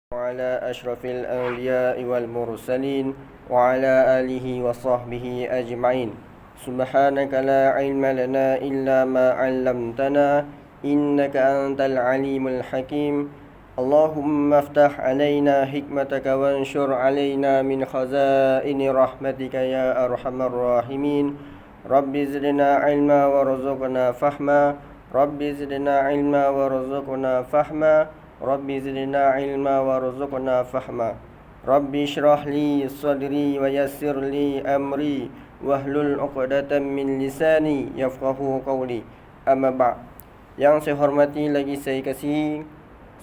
وعلى أشرف الأنبياء والمرسلين وعلى آله وصحبه أجمعين. سبحانك لا علم لنا إلا ما علمتنا إنك أنت العليم الحكيم. اللهم افتح علينا حكمتك وانشر علينا من خزائن رحمتك يا أرحم الراحمين. رب زدنا علما وارزقنا فهما. رب زدنا علما وارزقنا فهما. رب زدنا علما وارزقنا فهما. رب اشرح لي صدري ويسر لي أمري wahlul 'uqdatam min lisani yafqahu qawli. Amma ba'd. Yang saya hormati lagi saya kasihi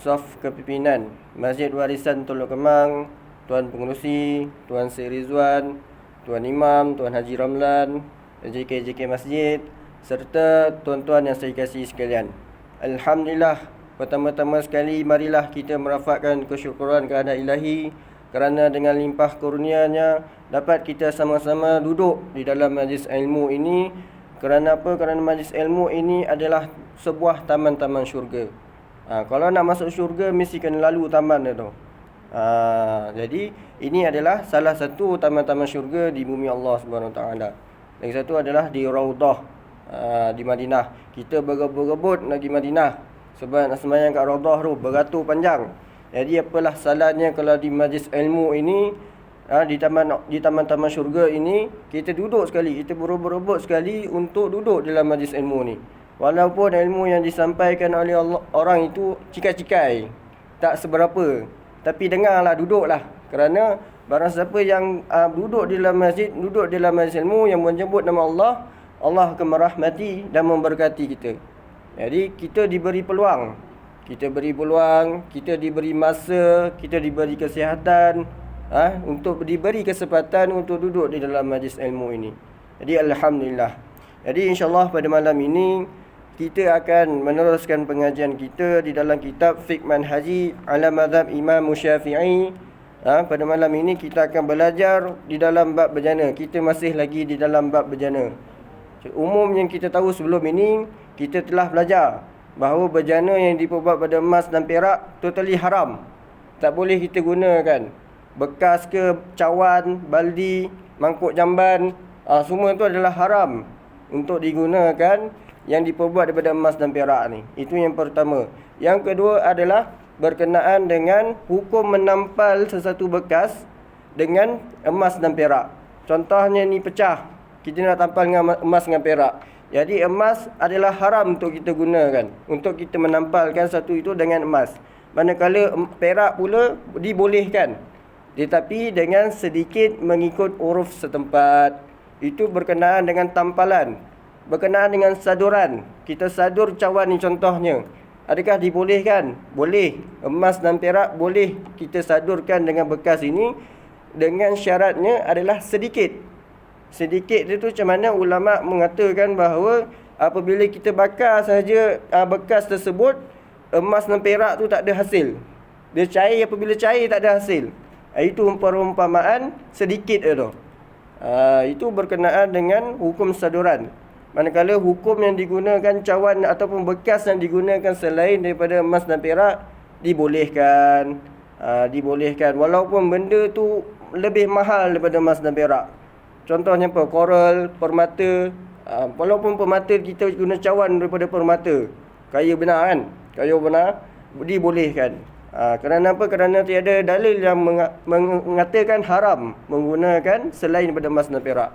Saf Kepimpinan Masjid Warisan Teluk Kemang, Tuan Pengerusi, Tuan Seri Rizwan, Tuan Imam, Tuan Haji Ramlan, JK Masjid, serta tuan-tuan yang saya kasihi sekalian. Alhamdulillah, pertama-tama sekali marilah kita merafakkan kesyukuran kepada Ilahi kerana dengan limpah kurnianya dapat kita sama-sama duduk di dalam majlis ilmu ini. Kerana apa? Kerana majlis ilmu ini adalah sebuah taman-taman syurga. Kalau nak masuk syurga mesti kena lalu taman tu. Jadi ini adalah salah satu taman-taman syurga di bumi Allah Subhanahu Wa Taala. Lagi satu adalah di Raudhah di Madinah. Kita berebut-rebut nak pergi Madinah sebab nak sembahyang kat Raudhah tu beratur panjang. Jadi apalah salahnya kalau di majlis ilmu ini, di taman-taman syurga ini, kita duduk sekali, kita berebut-rebut sekali untuk duduk dalam majlis ilmu ni. Walaupun ilmu yang disampaikan oleh orang itu cikai-cikai, tak seberapa, tapi dengarlah, duduklah. Kerana barang siapa yang duduk di dalam masjid, duduk di dalam majlis ilmu yang menyebut nama Allah, Allah akan merahmati dan memberkati kita. Jadi kita diberi peluang, kita diberi masa, kita diberi kesihatan, untuk diberi kesempatan untuk duduk di dalam majlis ilmu ini. Jadi alhamdulillah. Jadi insya-Allah pada malam ini kita akan meneruskan pengajian kita di dalam kitab Fiqh Manhaji ala Mazhab Imam Syafi'i. Pada malam ini kita akan belajar di dalam bab bejana. Kita masih lagi di dalam bab bejana. Umum yang kita tahu sebelum ini, kita telah belajar bahawa bejana yang diperbuat pada emas dan perak totally haram. Tak boleh kita gunakan. Bekas ke cawan, baldi, mangkuk jamban, semua itu adalah haram untuk digunakan yang diperbuat daripada emas dan perak ni. Itu yang pertama. Yang kedua adalah berkenaan dengan hukum menampal sesuatu bekas dengan emas dan perak. Contohnya ni pecah, kita nak tampal dengan emas dengan perak. Jadi emas adalah haram untuk kita gunakan, untuk kita menampalkan satu itu dengan emas. Manakala perak pula dibolehkan, tetapi dengan sedikit mengikut uruf setempat. Itu berkenaan dengan tampalan, berkenaan dengan saduran. Kita sadur cawan ni contohnya, adakah dibolehkan? Boleh. Emas dan perak boleh kita sadurkan dengan bekas ini, dengan syaratnya adalah sedikit. Sedikit itu macam mana ulama mengatakan bahawa apabila kita bakar saja bekas tersebut, emas dan perak tu tak ada hasil. Dia cair, apabila cair tak ada hasil. Itu perumpamaan sedikit itu. Itu berkenaan dengan hukum saduran. Manakala hukum yang digunakan cawan ataupun bekas yang digunakan selain daripada emas dan perak dibolehkan. Dibolehkan walaupun benda tu lebih mahal daripada emas dan perak. Contohnya apa? Koral, permata. Walaupun permata kita guna cawan daripada permata, kaya benar kan? Kaya benar, dibolehkan. Kerana apa? Kerana tiada dalil yang mengatakan haram menggunakan selain daripada emas dan perak.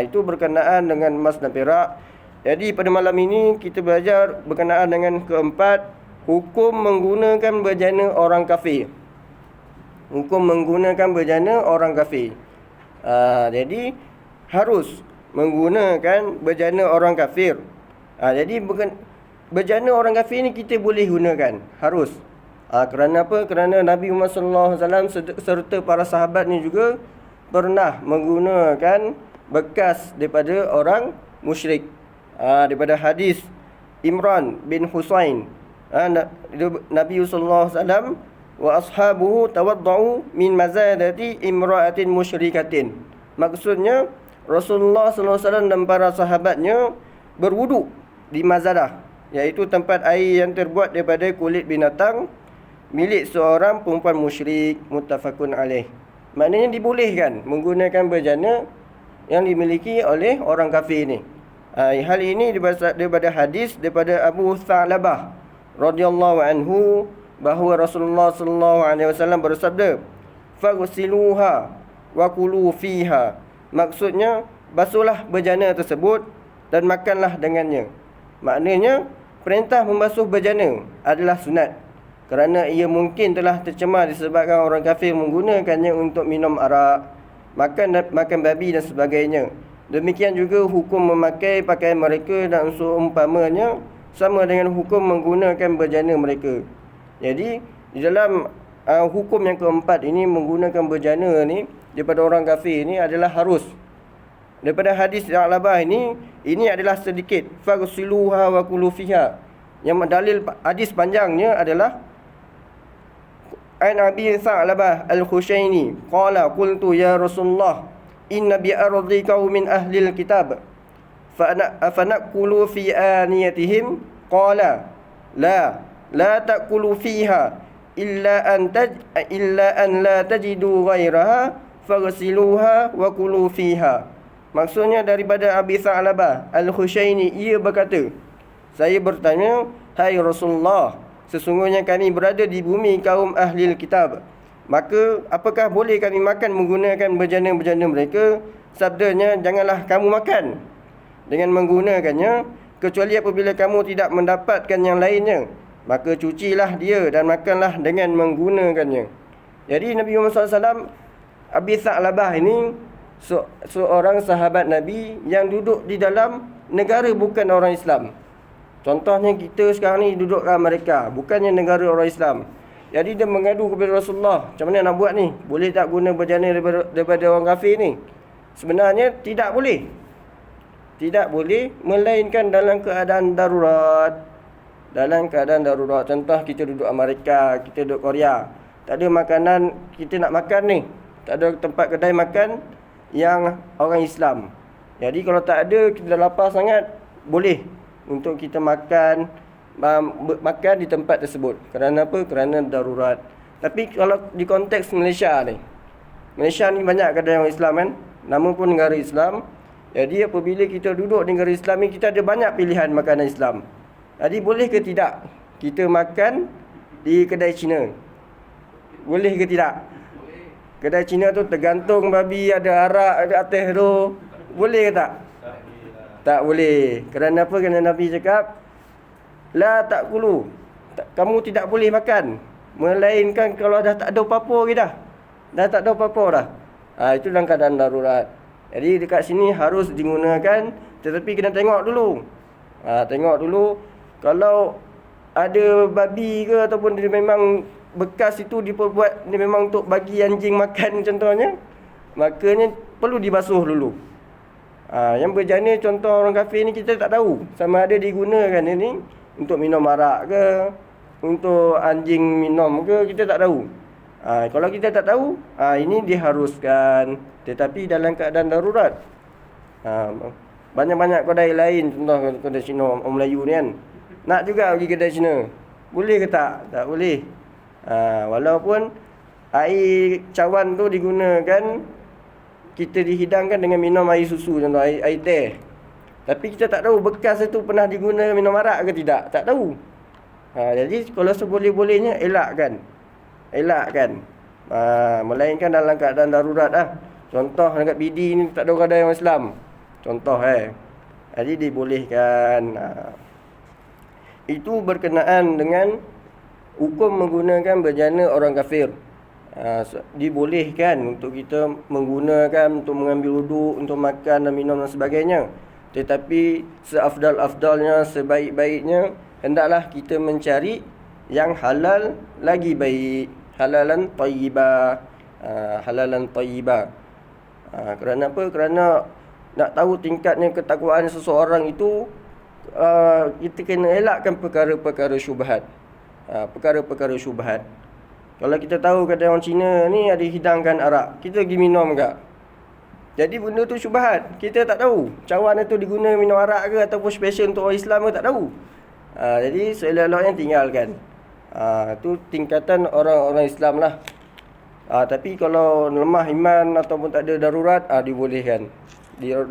Itu berkenaan dengan emas dan perak. Jadi pada malam ini kita belajar berkenaan dengan keempat, hukum menggunakan bejana orang kafir. Hukum menggunakan bejana orang kafir. Jadi harus menggunakan bejana orang kafir. Jadi bejana orang kafir ni kita boleh gunakan, harus. Kerana apa? Kerana Nabi Muhammad SAW serta para sahabatnya juga pernah menggunakan bekas daripada orang musyrik. Daripada hadis Imran bin Husain, Nabi SAW wa ashabuhu tawadda'u min mazadati imra'atin musyrikatin. Maksudnya Rasulullah SAW dan para sahabatnya berwuduk di mazadah, iaitu tempat air yang terbuat daripada kulit binatang milik seorang perempuan musyrik, muttafaqun alaih. Maknanya dibolehkan menggunakan bejana yang dimiliki oleh orang kafir ni. Hal ini daripada hadis daripada Abu Tha'labah radhiyallahu anhu bahawa Rasulullah sallallahu alaihi wasallam bersabda, "Faghsiluha wa kulu fiha." Maksudnya, basuhlah bejana tersebut dan makanlah dengannya. Maknanya, perintah membasuh bejana adalah sunat kerana ia mungkin telah tercemar disebabkan orang kafir menggunakannya untuk minum arak, makan babi dan sebagainya. Demikian juga hukum memakai pakaian mereka dan seumpamanya sama dengan hukum menggunakan bejana mereka. Jadi di dalam hukum yang keempat ini, menggunakan bejana ni daripada orang kafir ni adalah harus. Daripada hadis Al-Abah ini adalah sedikit, faghsiluha wa kulu fiha. Yang dalil hadis panjangnya adalah An Abi Tha'labah Al-Khushaini qala qultu ya Rasulullah inna bi ardi qaumin ahli al-kitab fa naqulu fi aniyatihim qala la ta'kulu fiha illa an la tajidu ghairaha faghsiluha wa kulu fiha. Maksudnya daripada Abi Tha'labah Al-Khushaini, ia berkata, saya bertanya, hai Rasulullah, sesungguhnya kami berada di bumi kaum ahli kitab, maka apakah boleh kami makan menggunakan bejana-bejana mereka? Sabdanya, janganlah kamu makan dengan menggunakannya, kecuali apabila kamu tidak mendapatkan yang lainnya, maka cucilah dia dan makanlah dengan menggunakannya. Jadi Nabi Muhammad SAW, Abi Tha'labah ini seorang sahabat Nabi yang duduk di dalam negara bukan orang Islam. Contohnya kita sekarang ni duduk kat Amerika, bukannya negara orang Islam. Jadi dia mengadu kepada Rasulullah, macam mana nak buat ni? Boleh tak guna bejana daripada orang kafir ni? Sebenarnya tidak boleh. Tidak boleh, melainkan dalam keadaan darurat. Dalam keadaan darurat. Contoh kita duduk Amerika, kita duduk Korea, tak ada makanan, kita nak makan ni, tak ada tempat kedai makan yang orang Islam. Jadi kalau tak ada, kita dah lapar sangat, boleh untuk kita makan di tempat tersebut. Kerana apa? Kerana darurat. Tapi kalau di konteks Malaysia ni banyak kedai orang Islam kan, nama pun negara Islam. Jadi apabila kita duduk di negara Islam ni, kita ada banyak pilihan makanan Islam. Jadi boleh ke tidak kita makan di kedai Cina? Boleh ke tidak? Kedai Cina tu tergantung babi, ada arak, ada atas tu. Boleh ke tak? Tak boleh. Kerana apa? Kerana Nabi cakap, la ta'kulu, kamu tidak boleh makan, melainkan kalau dah tak ada apa-apa ke dah. Dah tak ada apa-apa dah. Itu dalam keadaan darurat. Jadi dekat sini harus digunakan, tetapi kena tengok dulu. Tengok dulu, kalau ada babi ke ataupun dia memang bekas itu diperbuat, dia memang untuk bagi anjing makan contohnya, makanya perlu dibasuh dulu. Yang bejana contoh orang kafir ni kita tak tahu sama ada digunakan ini untuk minum arak ke, untuk anjing minum ke, kita tak tahu. Kalau kita tak tahu, ini diharuskan, tetapi dalam keadaan darurat. Banyak-banyak kedai lain, contoh kedai Cina orang Melayu ni kan, nak juga pergi kedai Cina, boleh ke tak? Tak boleh. Walaupun air cawan tu digunakan, kita dihidangkan dengan minum air susu, contoh air teh, tapi kita tak tahu bekas itu pernah digunakan minum arak ke tidak, tak tahu. Jadi kalau seboleh-bolehnya elakkan. Melainkan dalam keadaan darurat lah. Contoh dekat BD ni tak ada kedai orang Islam, contoh jadi dibolehkan. Itu berkenaan dengan hukum menggunakan bejana orang kafir. Dibolehkan untuk kita menggunakan untuk mengambil wuduk, untuk makan dan minum dan sebagainya. Tetapi seafdal-afdalnya, sebaik-baiknya, hendaklah kita mencari yang halal lagi baik, halalan tayyibah. Kerana apa? Kerana nak tahu tingkatnya ketakwaan seseorang itu, kita kena elakkan perkara-perkara syubhat. Perkara-perkara syubhat. Kalau kita tahu kedai orang Cina ni ada hidangkan arak, kita pergi minum ke? Jadi benda tu syubhat, kita tak tahu cawan itu diguna minum arak ke ataupun special untuk orang Islam ke, tak tahu. Jadi seelok-eloknya tinggalkan. Itu tingkatan orang-orang Islam lah. Tapi kalau lemah iman ataupun tak ada darurat, dibolehkan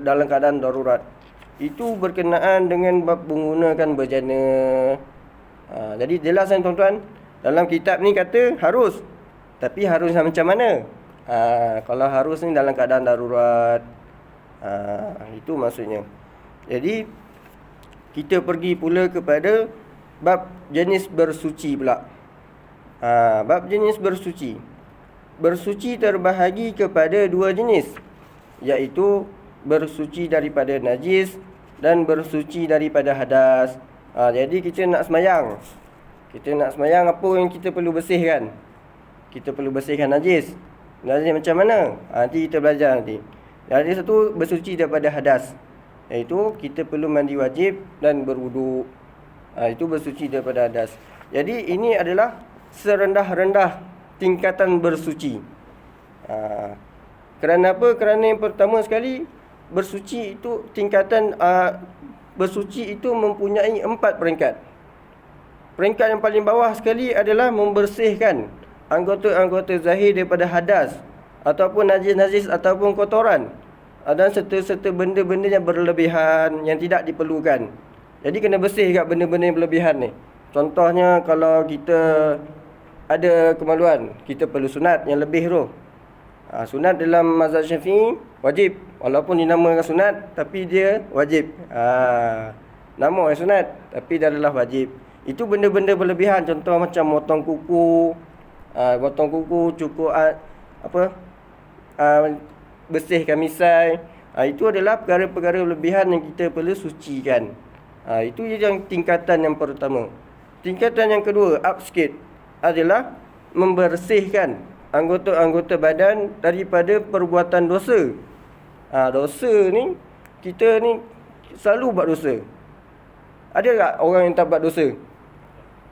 dalam keadaan darurat. Itu berkenaan dengan bab menggunakan bejana. Jadi jelas kan tuan-tuan, dalam kitab ni kata harus. Tapi harus macam mana? Kalau harus ni dalam keadaan darurat. Itu maksudnya. Jadi kita pergi pula kepada bab jenis bersuci pula. Bab jenis bersuci. Bersuci terbahagi kepada dua jenis, iaitu bersuci daripada najis dan bersuci daripada hadas. Jadi kita nak semayang. Apa yang kita perlu bersihkan? Kita perlu bersihkan najis. Najis macam mana? Nanti kita belajar nanti. Jadi satu bersuci daripada hadas, iaitu kita perlu mandi wajib dan berwuduk. Itu bersuci daripada hadas. Jadi ini adalah serendah-rendah tingkatan bersuci. Kerana apa? Kerana yang pertama sekali, bersuci itu tingkatan bersuci itu mempunyai 4 peringkat. Peringkat yang paling bawah sekali adalah membersihkan anggota-anggota zahir daripada hadas ataupun najis-najis ataupun kotoran, dan serta-serta benda-benda yang berlebihan yang tidak diperlukan. Jadi kena bersih kat benda-benda yang berlebihan ni. Contohnya kalau kita ada kemaluan, kita perlu sunat yang lebih tu. Sunat dalam mazhab Syafi'i wajib. Walaupun dinamakan sunat, tapi dia wajib. Nama sunat, tapi dia adalah wajib. Itu benda-benda berlebihan. Contoh macam potong kuku, cukur bersihkan misai. Itu adalah perkara-perkara berlebihan yang kita perlu sucikan. Itu yang tingkatan yang pertama. Tingkatan yang kedua, up sikit, adalah membersihkan anggota-anggota badan daripada perbuatan dosa. Dosa ni, kita ni selalu buat dosa. Ada tak orang yang tak buat dosa?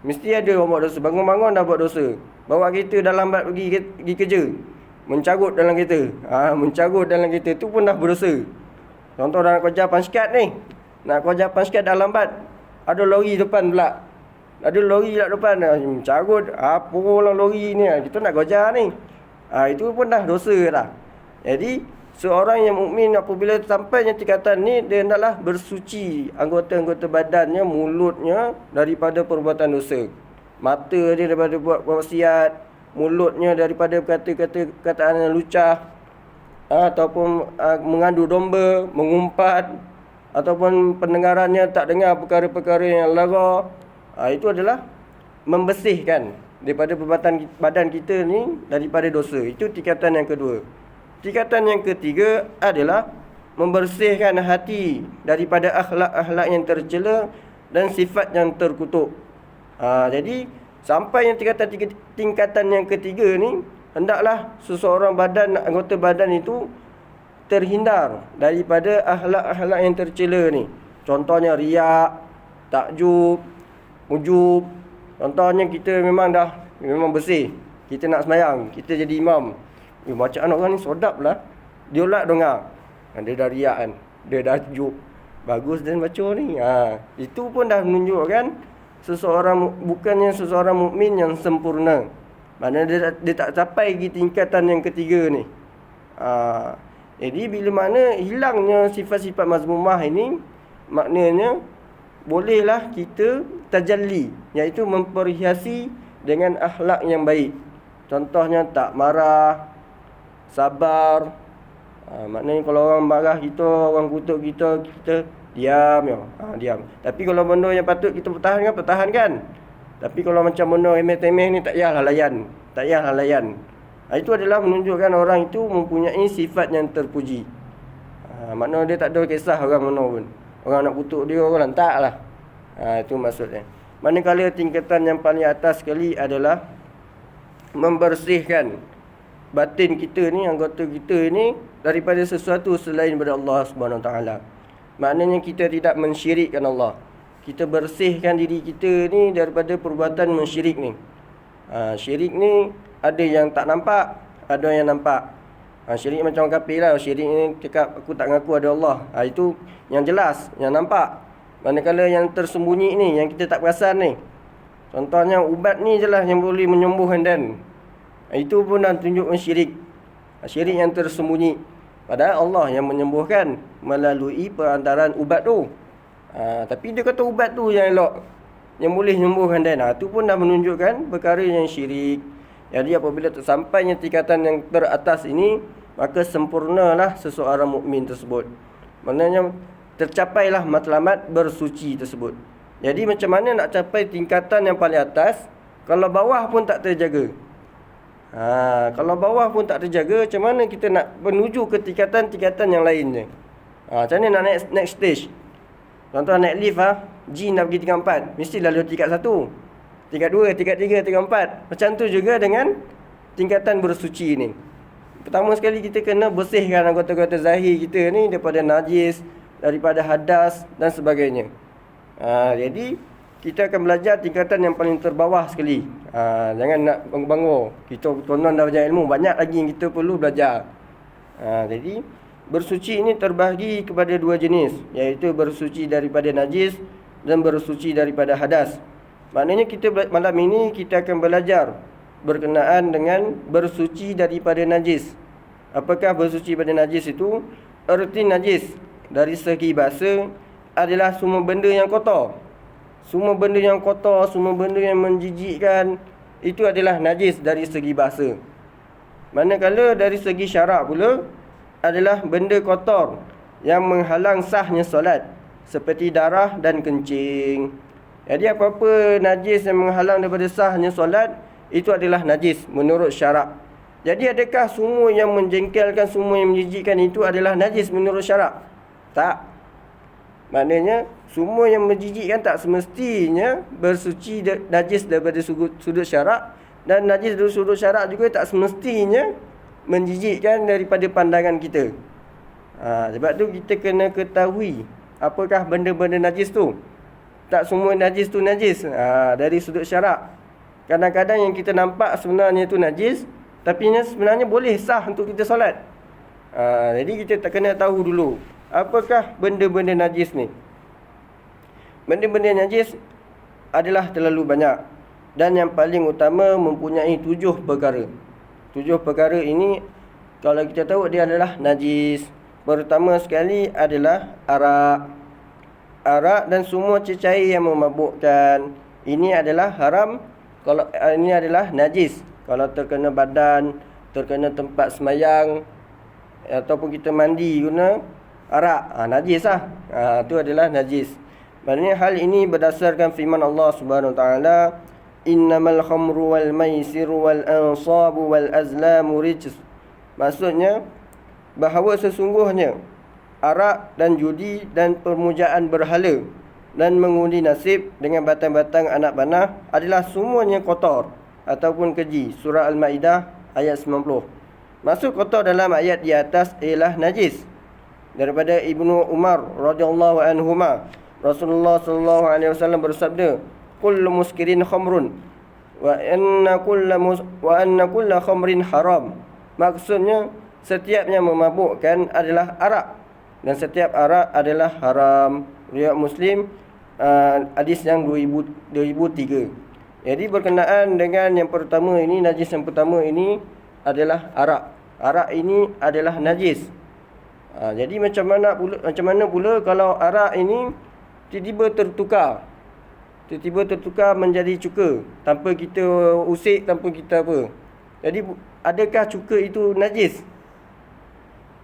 Mesti ada orang buat dosa. Bangun-bangun dah buat dosa. Bawa kereta dah lambat pergi kerja, mencarut dalam kereta. Mencarut dalam kereta tu pun dah berdosa. Contoh dah nak kerja panskat ni, nak kerja panskat dah lambat, ada lori depan pula. Ada lori kat depan, carut apa orang lori ni, kita nak kerja ni. Itu pun dah dosa dah. Jadi seorang yang mukmin apabila sampai tingkatan ni, dia hendaklah bersuci anggota-anggota badannya, mulutnya daripada perbuatan dosa. Mata dia daripada buat maksiat, mulutnya daripada kata-kataan yang lucah, ataupun mengandu domba, mengumpat, ataupun pendengarannya tak dengar perkara-perkara yang lara. Itu adalah membersihkan daripada perbuatan badan kita ni daripada dosa. Itu tingkatan yang kedua. Tingkatan yang ketiga adalah membersihkan hati daripada akhlak-akhlak yang tercela dan sifat yang terkutuk. Jadi sampai yang tingkatan yang ketiga ni, hendaklah seseorang anggota badan itu terhindar daripada akhlak-akhlak yang tercela ni. Contohnya riak, takjub, ujub. Contohnya kita memang bersih, kita nak semayang, kita jadi imam, bacaan orang ni sedap lah, dia pula dengar, dia dah riak kan, dia dah ujub, bagus dan baca ni. Itu pun dah menunjukkan bukannya seseorang mukmin yang sempurna. Maknanya dia tak capai tingkatan yang ketiga ni. Jadi bila mana hilangnya sifat-sifat mazmumah ini, maknanya bolehlah kita tajalli, iaitu memperhiasi dengan akhlak yang baik. Contohnya tak marah, sabar. Maknanya kalau orang marah kita, orang kutuk kita, kita diam ya. Diam. Tapi kalau benda yang patut kita pertahankan. Tapi kalau macam benda remeh-temeh ni, tak payahlah layan. Itu adalah menunjukkan orang itu mempunyai sifat yang terpuji. Maknanya dia tak ada kisah orang mana pun. Orang nak kutuk dia, orang lantak lah. Itu maksudnya. Manakala tingkatan yang paling atas sekali adalah membersihkan batin kita ni, anggota kita ni, daripada sesuatu selain daripada Allah Subhanahu Wa Taala. Maknanya kita tidak mensyirikkan Allah. Kita bersihkan diri kita ni daripada perbuatan mensyirik ni. Syirik ni ada yang tak nampak, ada yang nampak. Syirik macam orang kafir lah. Syirik ni cakap aku tak ngaku ada Allah. Itu yang jelas, yang nampak. Manakala yang tersembunyi ni, yang kita tak perasan ni, Contohnya ubat ni je lah yang boleh menyembuhkan dan itu pun dah tunjukkan syirik. Syirik yang tersembunyi. Padahal Allah yang menyembuhkan melalui perantaraan ubat tu. Tapi dia kata ubat tu yang elok, yang boleh menyembuhkan dan. Itu pun dah menunjukkan perkara yang syirik. Jadi apabila tersampainya tingkatan yang teratas ini, maka sempurnalah seseorang mukmin tersebut. Maknanya tercapailah matlamat bersuci tersebut. Jadi macam mana nak capai tingkatan yang paling atas kalau bawah pun tak terjaga? Kalau bawah pun tak terjaga, macam mana kita nak menuju ke tingkatan-tingkatan yang lainnya? Macam mana nak naik next stage? Contoh naik lift, jin dah pergi tingkat 4, mesti lalu tingkat 1, tingkat 2, tingkat 3, tingkat 4. Macam tu juga dengan tingkatan bersuci ni. Pertama sekali kita kena bersihkan anggota-anggota zahir kita ni daripada najis, daripada hadas dan sebagainya. Jadi kita akan belajar tingkatan yang paling terbawah sekali. Jangan nak bangor-bangor. Kita konon dah belajar ilmu, banyak lagi yang kita perlu belajar. Jadi bersuci ini terbahagi kepada dua jenis, iaitu bersuci daripada najis dan bersuci daripada hadas. Maknanya kita malam ini kita akan belajar berkenaan dengan bersuci daripada najis. Apakah bersuci daripada najis itu? Erti najis dari segi bahasa adalah semua benda yang kotor. Semua benda yang kotor, semua benda yang menjijikkan, itu adalah najis dari segi bahasa. Manakala dari segi syarak pula adalah benda kotor yang menghalang sahnya solat, seperti darah dan kencing. Jadi apa-apa najis yang menghalang daripada sahnya solat, itu adalah najis menurut syarak. Jadi adakah semua yang menjengkelkan, semua yang menjijikkan itu adalah najis menurut syarak? Tak. Maknanya semua yang menjijikkan tak semestinya bersuci najis daripada sudut syarak, dan najis dari sudut syarak juga tak semestinya menjijikkan daripada pandangan kita. Sebab tu kita kena ketahui apakah benda-benda najis tu. Tak semua najis tu najis dari sudut syarak. Kadang-kadang yang kita nampak sebenarnya tu najis, tapi sebenarnya boleh sah untuk kita solat. Jadi kita tak kena tahu dulu apakah benda-benda najis ni. Benda-benda najis adalah terlalu banyak, dan yang paling utama mempunyai 7 perkara. 7 perkara ini kalau kita tahu dia adalah najis. Pertama sekali adalah arak. Arak dan semua cecair yang memabukkan, ini adalah haram. Kalau ini adalah najis kalau terkena badan, terkena tempat semayang, ataupun kita mandi guna arak, najis lah. Itu adalah najis. Maknanya hal ini berdasarkan firman Allah Subhanahu Wa Taala, innamal khamru wal maisiru wal ansabu wal azlamu rijs. Maksudnya bahawa sesungguhnya arak dan judi dan permujaan berhala dan mengundi nasib dengan batang-batang anak panah adalah semuanya kotor ataupun keji. Surah Al-Maidah ayat 90. Maksud kotor dalam ayat di atas ialah najis. Daripada Ibnu Umar radhiyallahu anhuma, Rasulullah sallallahu alaihi wasallam bersabda, kullu muskirin khamrun wa anna kulla khamrin haram. Maksudnya setiap yang memabukkan adalah arak, dan setiap arak adalah haram. Riwayat Muslim, hadis yang 2003. Jadi berkenaan dengan yang pertama ini, najis yang pertama ini adalah arak. Arak ini adalah najis. Jadi macam mana pula kalau arak ini tiba-tiba tertukar menjadi cuka tanpa kita usik, tanpa kita apa. Jadi adakah cuka itu najis?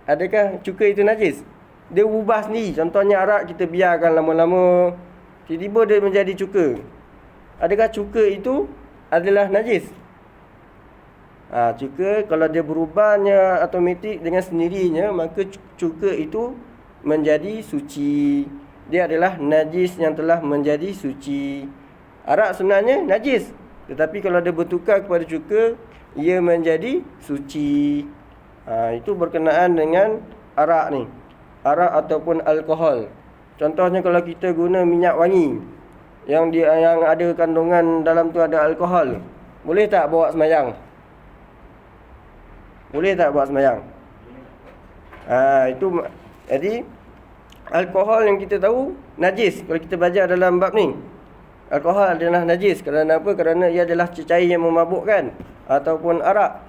Adakah cuka itu najis? Dia ubah sendiri. Contohnya arak kita biarkan lama-lama, tiba-tiba dia menjadi cuka. Adakah cuka itu adalah najis? Cuka kalau dia berubahnya automatik dengan sendirinya, maka cuka itu menjadi suci. Dia adalah najis yang telah menjadi suci. Arak sebenarnya najis, tetapi kalau dia bertukar kepada cuka, ia menjadi suci. Itu berkenaan dengan arak ni. Arak ataupun alkohol. Contohnya kalau kita guna minyak wangi yang ada kandungan dalam tu ada alkohol, boleh tak bawa semayang? Boleh tak buat sembahyang? Itu jadi alkohol yang kita tahu najis kalau kita belajar dalam bab ni. Alkohol adalah najis. Kerana apa? Kerana ia adalah cecair yang memabukkan ataupun arak.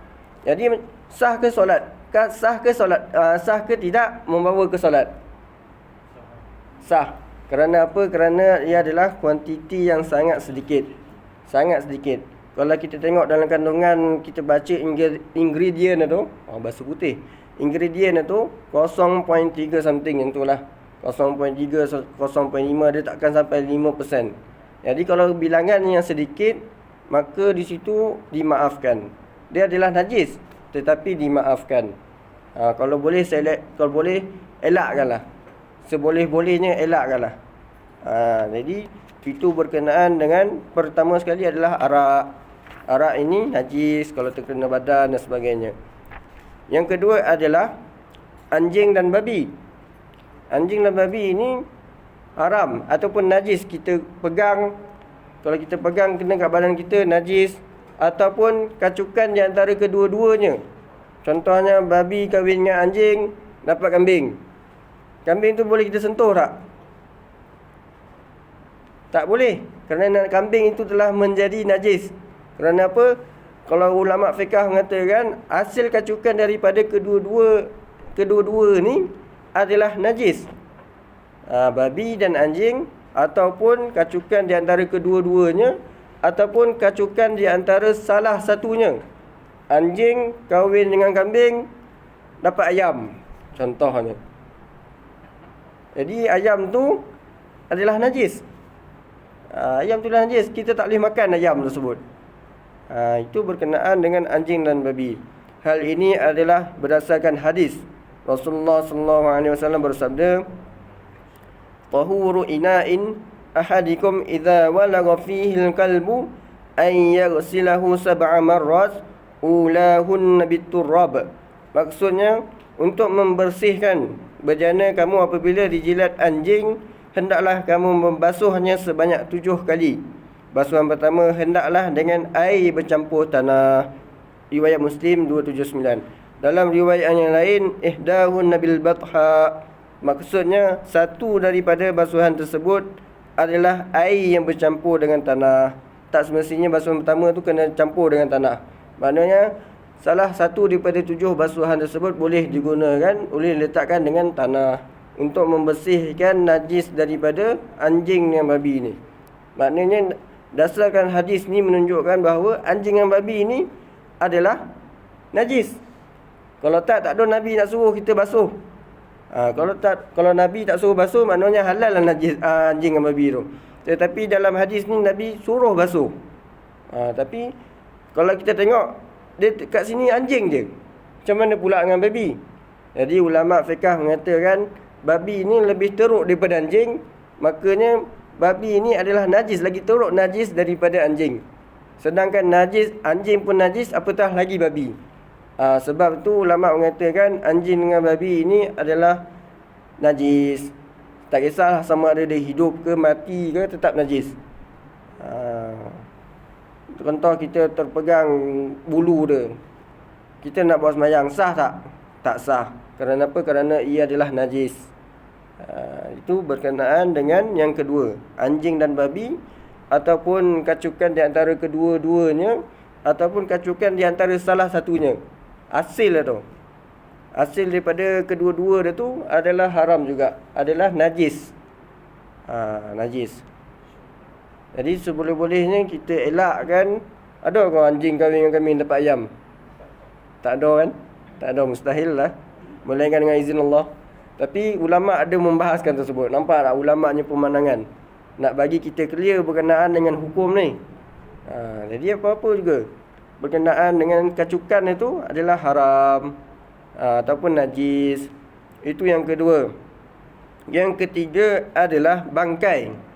Jadi sah ke solat? Sah ke solat? Sah ke tidak membawa ke solat? Sah. Kerana apa? Kerana ia adalah kuantiti yang sangat sedikit. Sangat sedikit. Kalau kita tengok dalam kandungan, kita baca ingredient itu, bahasa putih. Ingredient itu 0.3 something yang itulah. 0.3, 0.5, dia takkan sampai 5%. Jadi kalau bilangan yang sedikit, maka di situ dimaafkan. Dia adalah najis, tetapi dimaafkan. Kalau boleh elakkanlah. Seboleh-bolehnya elakkanlah. Jadi itu berkenaan dengan pertama sekali adalah arak. Arak ini najis kalau terkena badan dan sebagainya. Yang kedua adalah anjing dan babi. Anjing dan babi ini haram ataupun najis kita pegang. Kalau kita pegang kena kat badan kita, najis. Ataupun kacukan di antara kedua-duanya. Contohnya babi kahwin dengan anjing, dapat kambing. Kambing tu boleh kita sentuh tak? Tak boleh. Kerana kambing itu telah menjadi najis. Kerana apa? Kalau ulama fiqah mengatakan hasil kacukan daripada kedua-dua ni adalah najis. Babi dan anjing, ataupun kacukan di antara kedua-duanya, ataupun kacukan di antara salah satunya. Anjing kahwin dengan kambing, dapat ayam contohnya. Jadi ayam tu adalah najis. Ayam tu adalah najis. Kita tak boleh makan ayam tersebut. Itu berkenaan dengan anjing dan babi. Hal ini adalah berdasarkan hadis. Rasulullah SAW bersabda, "Tahuru ina'in ahadikum idza walagha fihi al-kalbu an yaghsilahu sab'a marrat ulahun biturrab." Maksudnya, untuk membersihkan bejana kamu apabila dijilat anjing, hendaklah kamu membasuhnya sebanyak 7 kali. Basuhan pertama hendaklah dengan air bercampur tanah. Riwayat Muslim 279. Dalam riwayat yang lain, ihdahun nabil batha. Maksudnya satu daripada basuhan tersebut adalah air yang bercampur dengan tanah. Tak semestinya basuhan pertama tu kena campur dengan tanah. Maknanya salah satu daripada 7 basuhan tersebut boleh digunakan, boleh diletakkan dengan tanah untuk membersihkan najis daripada anjing dan babi ni. Maknanya dasarkan hadis ni menunjukkan bahawa anjing dan babi ni adalah najis. Kalau tak ada Nabi nak suruh kita basuh. Kalau Nabi tak suruh basuh, maknanya halal lah najis anjing dan babi tu. Tetapi dalam hadis ni Nabi suruh basuh. Tapi kalau kita tengok, dia kat sini anjing je. Macam mana pula dengan babi? Jadi ulama fiqah mengatakan babi ni lebih teruk daripada anjing. Makanya babi ini adalah najis, lagi teruk najis daripada anjing. Sedangkan najis, anjing pun najis, apatah lagi babi. Sebab tu ulama mengatakan anjing dengan babi ini adalah najis. Tak kisahlah sama ada dia hidup ke mati ke, tetap najis. Contoh kita terpegang bulu dia, kita nak buat sembahyang, sah tak? Tak sah. Kerana apa? Kerana ia adalah najis. Itu berkenaan dengan yang kedua, anjing dan babi, ataupun kacukan di antara kedua-duanya, ataupun kacukan di antara salah satunya. Hasil tu, hasil daripada kedua-dua dia tu adalah haram juga, adalah najis. Najis. Jadi seboleh-bolehnya kita elakkan. Ada kau anjing kahwin dengan kambing dapat ayam? Tak ada kan? Tak ada, mustahil lah, melainkan dengan izin Allah. Tapi ulama' ada membahaskan tersebut. Nampak tak ulama'nya pemandangan? Nak bagi kita clear berkenaan dengan hukum ni. Jadi apa-apa juga berkenaan dengan kacukan itu adalah haram, ataupun najis. Itu yang kedua. Yang ketiga adalah bangkai.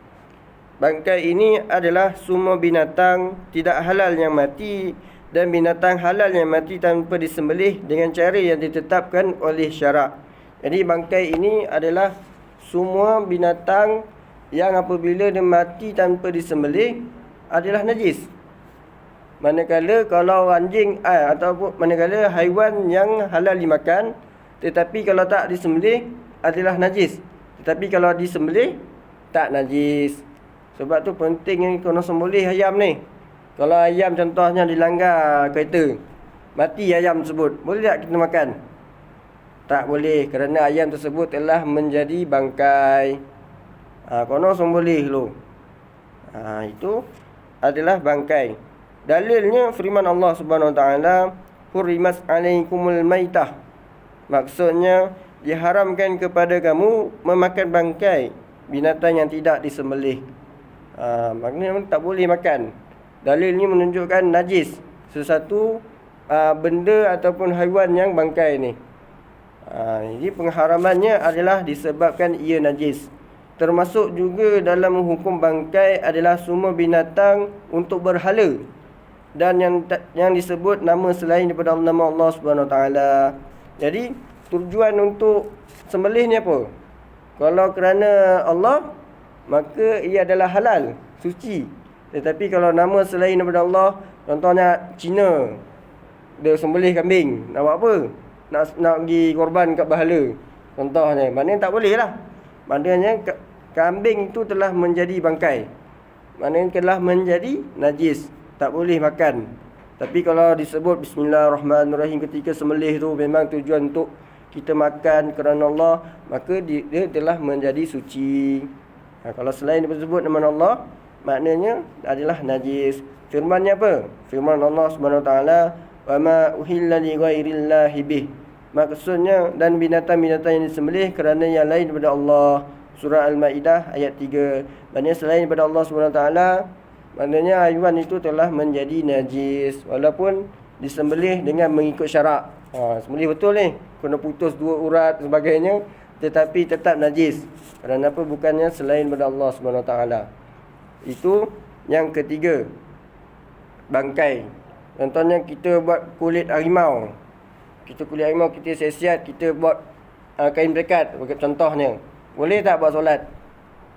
Bangkai ini adalah semua binatang tidak halal yang mati dan binatang halal yang mati tanpa disembelih dengan cara yang ditetapkan oleh syarak. Jadi bangkai ini adalah semua binatang yang apabila dia mati tanpa disembelih adalah najis. Manakala kalau anjing ataupun manakala haiwan yang halal dimakan, tetapi kalau tak disembelih adalah najis. Tetapi kalau disembelih tak najis. Sebab tu penting kena sembelih ayam ni. Kalau ayam contohnya dilanggar kereta, mati ayam tersebut, boleh tak kita makan? Tak boleh, kerana ayam tersebut telah menjadi bangkai. Kena sembelih dulu. Itu adalah bangkai. Dalilnya firman Allah Subhanahu Wa Taala, "Hurrimat 'alaikumul maitah." Maksudnya diharamkan kepada kamu memakan bangkai binatang yang tidak disembelih. Maknanya tak boleh makan. Dalil ini menunjukkan najis sesuatu benda ataupun haiwan yang bangkai ni. Jadi pengharamannya adalah disebabkan ia najis. Termasuk juga dalam hukum bangkai adalah semua binatang untuk berhala dan yang disebut nama selain daripada nama Allah Subhanahu Wa Taala. Jadi tujuan untuk sembelih ni apa? Kalau kerana Allah, maka ia adalah halal, suci. Tetapi kalau nama selain daripada Allah, contohnya Cina, dia sembelih kambing, nak buat apa? Nak pergi korban kat berhala, contohnya, maknanya tak boleh lah. Maknanya kambing itu telah menjadi bangkai, maknanya telah menjadi najis, tak boleh makan. Tapi kalau disebut Bismillahirrahmanirrahim ketika sembelih tu memang tujuan untuk kita makan kerana Allah, maka dia telah menjadi suci. Kalau selain disebut nama Allah, maknanya adalah najis. Firmannya apa? Firman Allah Subhanahu Wa Taala, "Wa ma uhilla li ghairillahi bih." Maksudnya dan binatang-binatang yang disembelih kerana yang lain daripada Allah. Surah Al-Maidah ayat 3. Maknanya selain daripada Allah Subhanahu Wa Taala, maknanya haiwan itu telah menjadi najis walaupun disembelih dengan mengikut syarak. Sembelih betul ni, kena putus 2 urat sebagainya, tetapi tetap najis. Kerana apa? Bukannya selain daripada Allah Subhanahu Wa Taala. Itu yang ketiga, bangkai. Contohnya kita buat kulit harimau. Kita siasat, kita buat kain berikat, contohnya. Boleh tak buat solat?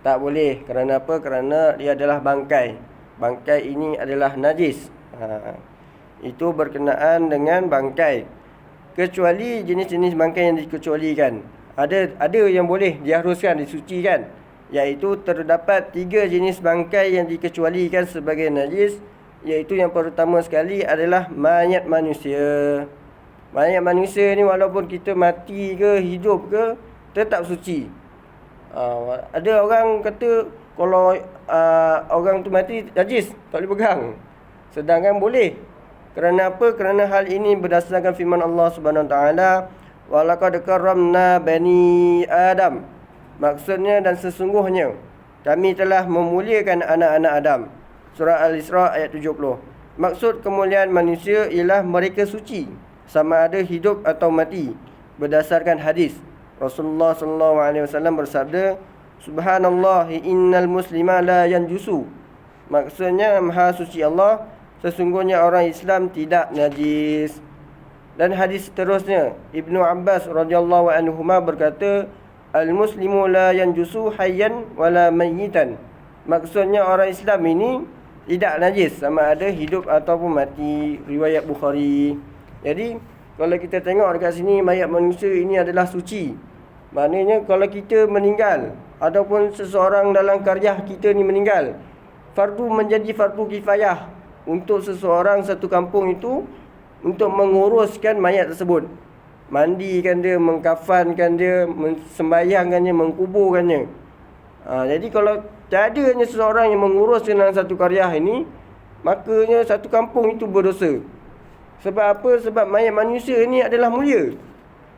Tak boleh. Kerana apa? Kerana dia adalah bangkai. Bangkai ini adalah najis. Itu berkenaan dengan bangkai. Kecuali jenis-jenis bangkai yang dikecualikan. Ada yang boleh diharuskan, disucikan. Iaitu terdapat 3 jenis bangkai yang dikecualikan sebagai najis. Iaitu yang pertama sekali adalah mayat manusia. Mayat manusia ni walaupun kita mati ke hidup ke, tetap suci. Ada orang kata kalau orang tu mati najis, tak boleh pegang. Sedangkan boleh. Kerana apa? Kerana hal ini berdasarkan firman Allah Subhanahu Wa Taala, "Wa laqad karramna bani Adam." Maksudnya dan sesungguhnya kami telah memuliakan anak-anak Adam. Surah Al-Isra ayat 70. Maksud kemuliaan manusia ialah mereka suci, sama ada hidup atau mati, berdasarkan hadis. Rasulullah sallallahu alaihi wasallam bersabda, "Subhanallah, innal muslima la yanjusu." Maksudnya Maha suci Allah, sesungguhnya orang Islam tidak najis. Dan hadis seterusnya, Ibnu Abbas radhiyallahu anhuma berkata, "Al-muslimu la yanjusu hayyan wala mayyitan." Maksudnya orang Islam ini tidak najis, sama ada hidup ataupun mati. Riwayat Bukhari. Jadi kalau kita tengok dekat sini, mayat manusia ini adalah suci. Maknanya kalau kita meninggal ataupun seseorang dalam qaryah kita ni meninggal, menjadi fardu kifayah untuk seseorang satu kampung itu untuk menguruskan mayat tersebut. Mandikan dia, mengkafankan dia, sembahyangkannya, mengkuburkannya. Jadi kalau tiadanya seseorang yang menguruskan dalam satu qaryah ini, makanya satu kampung itu berdosa. Sebab apa? Sebab mayat manusia ni adalah mulia.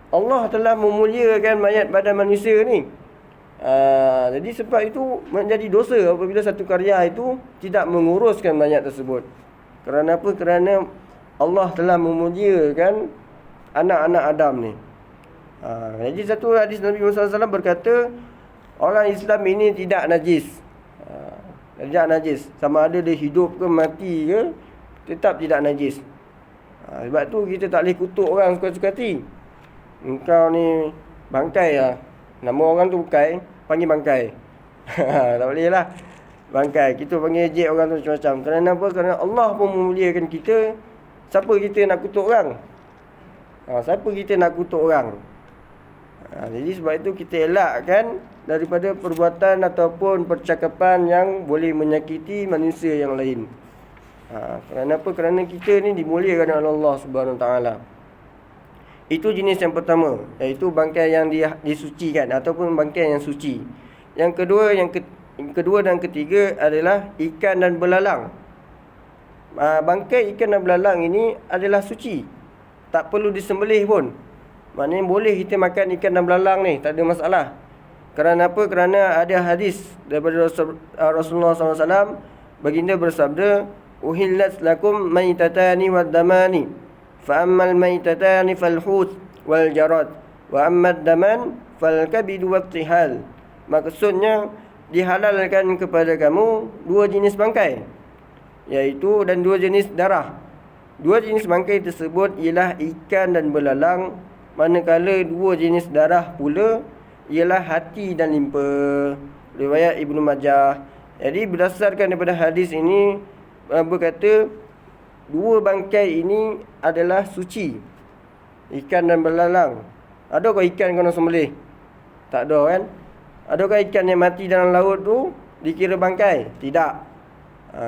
Allah telah memuliakan mayat badan manusia ni. Jadi sebab itu menjadi dosa apabila satu qaryah itu tidak menguruskan mayat tersebut. Kerana apa? Kerana Allah telah memuliakan anak-anak Adam ni. Jadi satu hadis Nabi Muhammad SAW berkata, orang Islam ini tidak najis. Tidak najis. Sama ada dia hidup ke mati ke, tetap tidak najis. Sebab tu kita tak boleh kutuk orang suka-suka hati. Engkau ni bangkai lah. Nama orang tu bukai, panggil bangkai. Tak boleh lah. Bangkai. Kita panggil ejek orang tu macam-macam. Kerana apa? Kerana Allah pun memuliakan kita. Siapa kita nak kutuk orang? Siapa kita nak kutuk orang? Jadi sebab itu kita elakkan daripada perbuatan ataupun percakapan yang boleh menyakiti manusia yang lain. Kenapa? Kerana kita ni dimuliakan oleh Allah Subhanahu Wa Taala. Itu jenis yang pertama, iaitu bangkai yang disucikan ataupun bangkai yang suci. Yang kedua dan ketiga adalah ikan dan belalang. Bangkai ikan dan belalang ini adalah suci, tak perlu disembelih pun. Maknanya boleh kita makan ikan dan belalang ni, tak ada masalah. Kerana apa? Kerana ada hadis daripada Rasulullah SAW. Baginda bersabda, "Uhillat lakum maitatani wad damani, fa ammal maitatani fal hut wal jarad, wa ammad daman fal kabid wat tihal." Maksudnya dihalalkan kepada kamu dua jenis bangkai, iaitu dan dua jenis darah. Dua jenis bangkai tersebut ialah ikan dan belalang, manakala dua jenis darah pula ialah hati dan limpa. Riwayat Ibnu Majah. Jadi berdasarkan daripada hadis ini berkata dua bangkai ini adalah suci, ikan dan belalang. Adakah ikan kena sembelih? Tak ada kan? Adakah ikan yang mati dalam laut tu dikira bangkai? Tidak.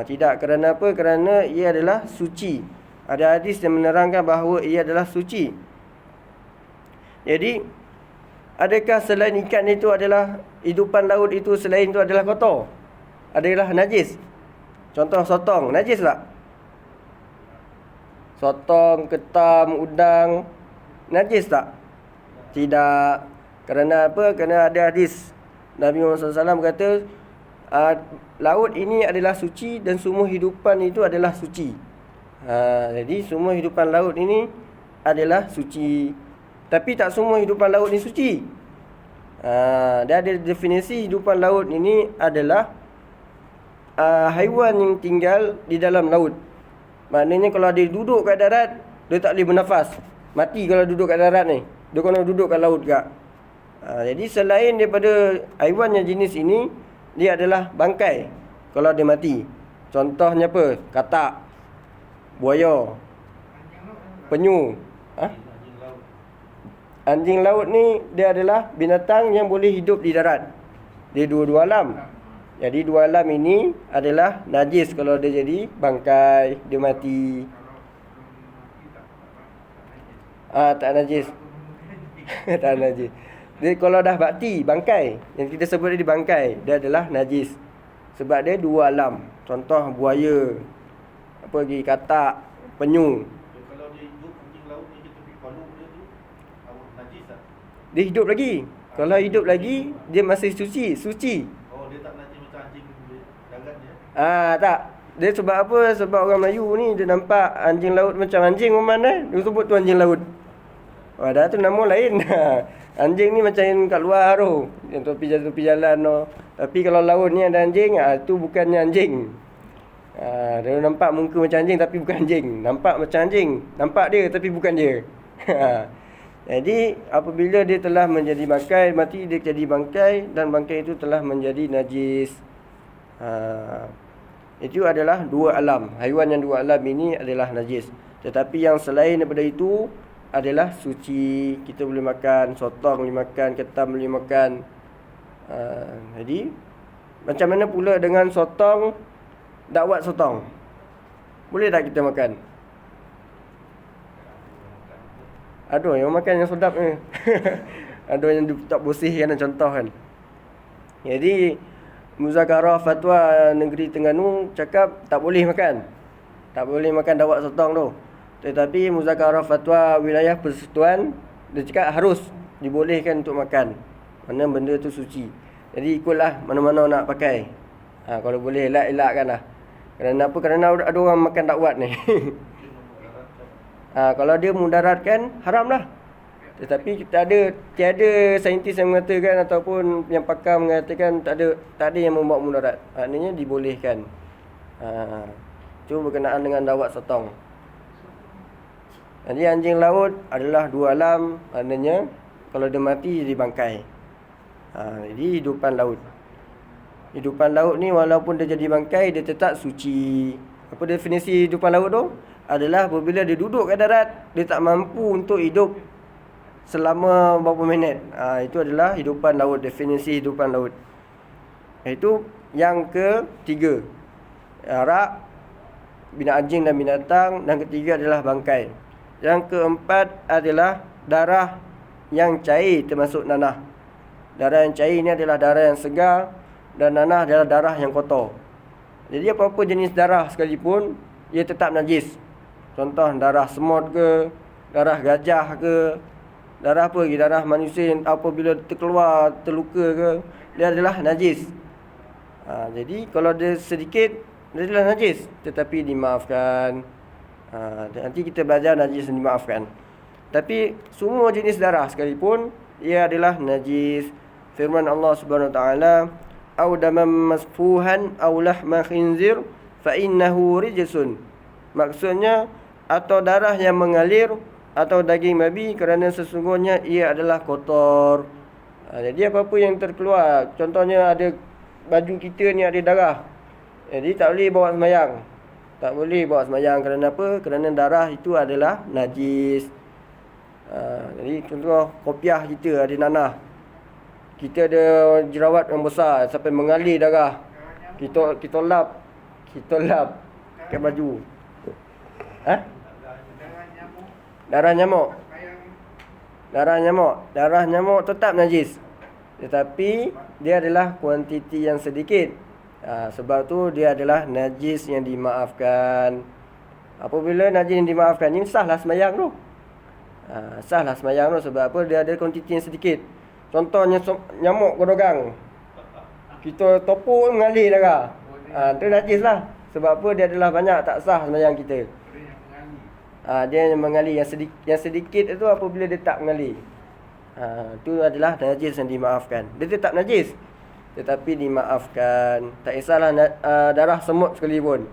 Tidak. Kerana apa? Kerana ia adalah suci. Ada hadis yang menerangkan bahawa ia adalah suci. Jadi, adakah selain ikan itu adalah hidupan laut itu selain itu adalah kotor? Adalah najis? Contoh sotong, najis tak? Sotong, ketam, udang, najis tak? Tidak. Kerana apa? Kerana ada hadis Nabi Muhammad SAW berkata, laut ini adalah suci dan semua hidupan itu adalah suci. Jadi semua hidupan laut ini adalah suci. Tapi tak semua hidupan laut ini suci. Dia ada definisi hidupan laut ini adalah haiwan yang tinggal di dalam laut. Maknanya kalau dia duduk kat darat, dia tak boleh bernafas. Mati kalau duduk kat darat ni. Dia kena duduk kat laut juga. Jadi selain daripada haiwan yang jenis ini, dia adalah bangkai kalau dia mati. Contohnya apa? Katak, buaya, penyu. Anjing laut ni dia adalah binatang yang boleh hidup di darat. Dia dua-dua alam. Jadi dua alam ini adalah najis kalau dia jadi bangkai, dia mati. Tak najis. Tak najis. Dia kalau dah bakti, bangkai, yang kita sebut dia bangkai, dia adalah najis. Sebab dia dua alam. Contoh buaya, apa lagi, katak, penyu. Kalau dia hidup anjing laut ni, kita pergi palu dia tu, najis tak? Dia hidup lagi. Kalau hidup lagi, dia masih suci. Oh, dia tak najis macam anjing darat dia? Tak. Dia sebab apa? Sebab orang Melayu ni, dia nampak anjing laut macam anjing mana, dia sebut tu anjing laut. Dah tu nama lain. Anjing ni macam yang kat luar tu, yang topi jalan tu. Tapi kalau laut ni ada anjing, tu bukannya anjing. Dia nampak muka macam anjing tapi bukan anjing. Nampak macam anjing, nampak dia tapi bukan dia. Jadi apabila dia telah menjadi bangkai, mati dia jadi bangkai, dan bangkai itu telah menjadi najis. Itu adalah dua alam. Haiwan yang dua alam ini adalah najis. Tetapi yang selain daripada itu adalah suci. Kita boleh makan, sotong boleh makan, ketam boleh makan. Jadi macam mana pula dengan sotong, dakwat sotong? Boleh tak kita makan? Aduh, yang makan yang sedap ni. Aduh, yang tak bersih kan, contoh kan. Jadi Muzakarah Fatwa Negeri Terengganu cakap tak boleh makan. Tak boleh makan dakwat sotong tu. Tetapi Muzakarah Fatwa Wilayah Persekutuan, dia cakap harus dibolehkan untuk makan. Mana benda tu suci. Jadi ikutlah mana-mana nak pakai. Kalau boleh elak-elakkanlah. Kerana apa? Kerana ada orang makan dakwat ni. Kalau dia mudaratkan, haramlah. Tetapi tiada saintis yang mengatakan ataupun yang pakar mengatakan tak ada yang membawa mudarat. Maknanya dibolehkan. Cuma berkenaan dengan dakwat sotong. Jadi anjing laut adalah dua alam. Maknanya kalau dia mati jadi bangkai. Jadi hidupan laut. Hidupan laut ni walaupun dia jadi bangkai, dia tetap suci. Apa definisi hidupan laut tu? Adalah apabila dia duduk kat darat, dia tak mampu untuk hidup selama berapa minit. Itu adalah hidupan laut, definisi hidupan laut. Itu yang ketiga, arak, bina anjing dan binatang. Dan ketiga adalah bangkai. Yang keempat adalah darah yang cair termasuk nanah. Darah yang cair ini adalah darah yang segar, dan nanah adalah darah yang kotor. Jadi apa-apa jenis darah sekalipun, ia tetap najis. Contoh darah semut ke, darah gajah ke, darah apa lagi, darah manusia yang apabila terkeluar, terluka ke, dia adalah najis. Jadi kalau dia sedikit, dia adalah najis, tetapi dimaafkan. Nanti kita belajar najis dan dimaafkan. Tapi semua jenis darah sekalipun, ia adalah najis. Firman Allah Subhanahu Wa Taala, "Au damam masfuhan au lahma khinzir fa innahu rijsun." Maksudnya, atau darah yang mengalir atau daging babi, kerana sesungguhnya ia adalah kotor. Jadi apa-apa yang terkeluar, contohnya ada baju kita ni ada darah, jadi tak boleh bawa sembahyang. Tak boleh bawa sembahyang. Kerana apa? Kerana darah itu adalah najis. Jadi contoh kopiah kita ada nanah, kita ada jerawat yang besar sampai mengalir darah, kita lap pakai baju. Darah nyamuk tetap najis, tetapi dia adalah kuantiti yang sedikit. Sebab tu dia adalah najis yang dimaafkan. Apabila najis yang dimaafkan, ini sahlah sembahyang tu. Sahlah sembahyang tu. Sebab apa? Dia ada kuantiti yang sedikit. Contohnya nyamuk kodogang, kita topuk mengalir darah, tu najis lah. Sebab apa? Dia adalah banyak, tak sah sembahyang kita. Dia yang mengalir, yang sedikit itu apabila dia tak mengalir, itu adalah najis yang dimaafkan. Dia tetap najis, tetapi dimaafkan. Tak kisahlah darah semut sekalipun,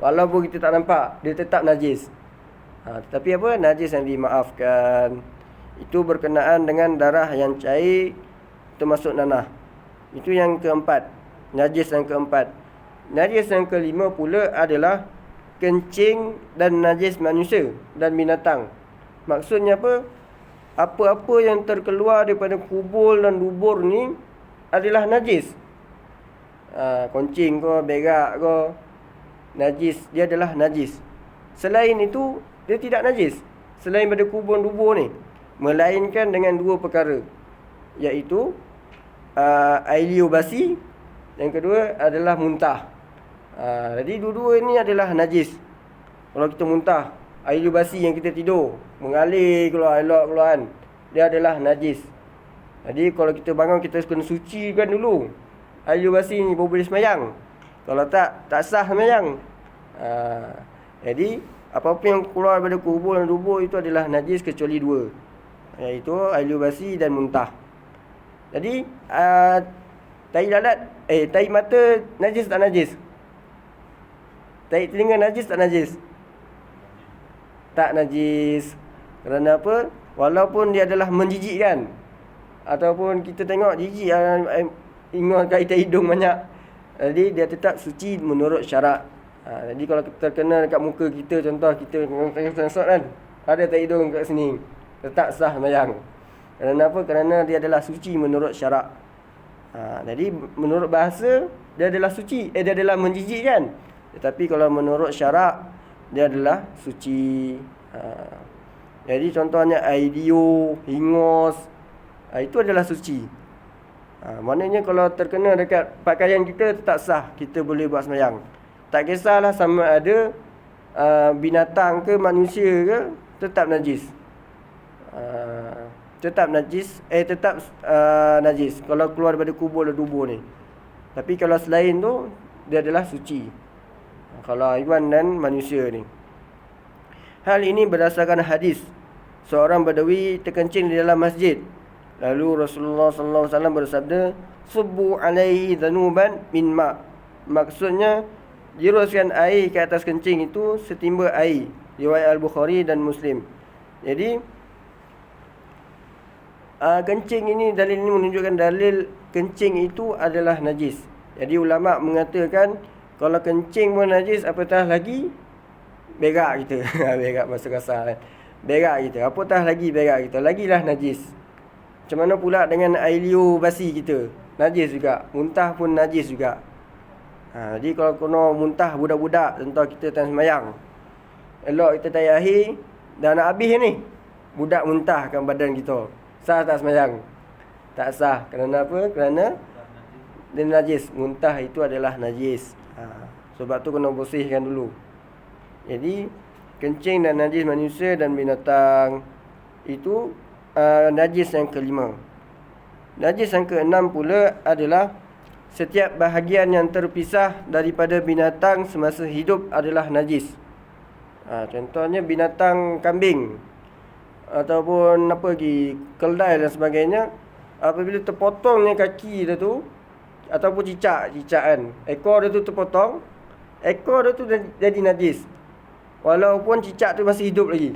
walaupun kita tak nampak, dia tetap najis. Tetapi apa? Najis yang dimaafkan. Itu berkenaan dengan darah yang cair termasuk nanah. Itu yang keempat, najis yang keempat. Najis yang kelima pula adalah kencing dan najis manusia dan binatang. Maksudnya apa? Apa-apa yang terkeluar daripada kubur dan dubur ni adalah najis. Kencing ke, berak ke, najis, dia adalah najis. Selain itu, dia tidak najis. Selain pada kubur dan dubur ni, melainkan dengan dua perkara, iaitu air liur basi, yang kedua adalah muntah. Jadi dua-dua ini adalah najis. Kalau kita muntah, air liur basi yang kita tidur mengalir keluar, elok keluar, dia adalah najis. Jadi kalau kita bangun, kita kena sucikan dulu air liur basi ni baru boleh sembahyang. Kalau tak sah sembahyang. Jadi apa-apa yang keluar daripada kubur dan dubur itu adalah najis kecuali dua, iaitu air liur basi dan muntah. Jadi tai lalat, tai mata najis tak najis? Tai telinga najis tak najis? Tak najis. Kerana apa? Walaupun dia adalah menjijikkan, ataupun kita tengok jijik, ingat kaitan hidung banyak, jadi dia tetap suci menurut syarak. Jadi kalau terkena dekat muka kita, contoh kita tengok sensor kan, ada tai hidung kat sini, tetap sah sembahyang. Kerana apa? Kerana dia adalah suci menurut syarak. Jadi menurut bahasa dia adalah suci, dia adalah menjijikkan. Tetapi kalau menurut syarak, dia adalah suci. Jadi contohnya air liur, hingus, itu adalah suci. Maknanya kalau terkena dekat pakaian kita, tetap sah, kita boleh buat sembahyang. Tak kisahlah sama ada binatang ke manusia ke, tetap najis. Tetap najis, najis kalau keluar daripada kubur dan dubur ni. Tapi kalau selain tu, dia adalah suci. Kalau haiwan dan manusia ni. Hal ini berdasarkan hadis seorang Badawi terkencing di dalam masjid. Lalu Rasulullah sallallahu alaihi wasallam bersabda, "Subbu alaihi dhanuban min ma." Maksudnya, jiruskan air ke atas kencing itu setimba air. Riwayat Al-Bukhari dan Muslim. Jadi kencing ini, dalil ini menunjukkan dalil kencing itu adalah najis. Jadi ulama mengatakan kalau kencing pun najis, apatah lagi berak kita. Berak bahasa kasar kan. berak kita, apatah lagi berak kita, lagilah najis. Macam mana pula dengan air liur basi kita? Najis juga. Muntah pun najis juga. Jadi kalau kena muntah budak-budak, contoh kita tengah semayang, elok kita tarik air, dah nak habis ni, budak muntahkan badan kita, sah tak semayang? Tak sah. Kerana apa? Kerana dia najis. Muntah itu adalah najis. Sebab tu kena bersihkan dulu. Jadi kencing dan najis manusia dan binatang itu najis yang kelima. Najis yang keenam pula adalah setiap bahagian yang terpisah daripada binatang semasa hidup adalah najis. Contohnya binatang kambing ataupun apa lagi, keldai dan sebagainya, apabila terpotongnya kaki dia tu ataupun cicak kan, ekor dia tu terpotong, ekor dia tu jadi najis walaupun cicak tu masih hidup lagi.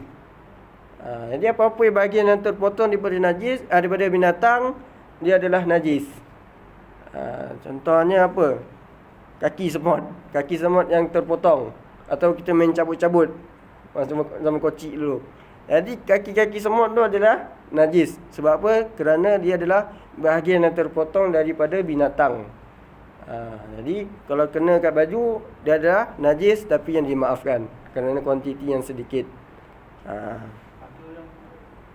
Jadi apa-apa bahagian yang terpotong daripada binatang, dia adalah najis. Contohnya apa? Kaki semut yang terpotong, atau kita main cabut-cabut zaman kocik dulu. Jadi kaki-kaki semut tu adalah najis. Sebab apa? Kerana dia adalah bahagian yang terpotong daripada binatang. Jadi kalau kena kat baju, dia adalah najis tapi yang dimaafkan kerana kuantiti yang sedikit. Ada yang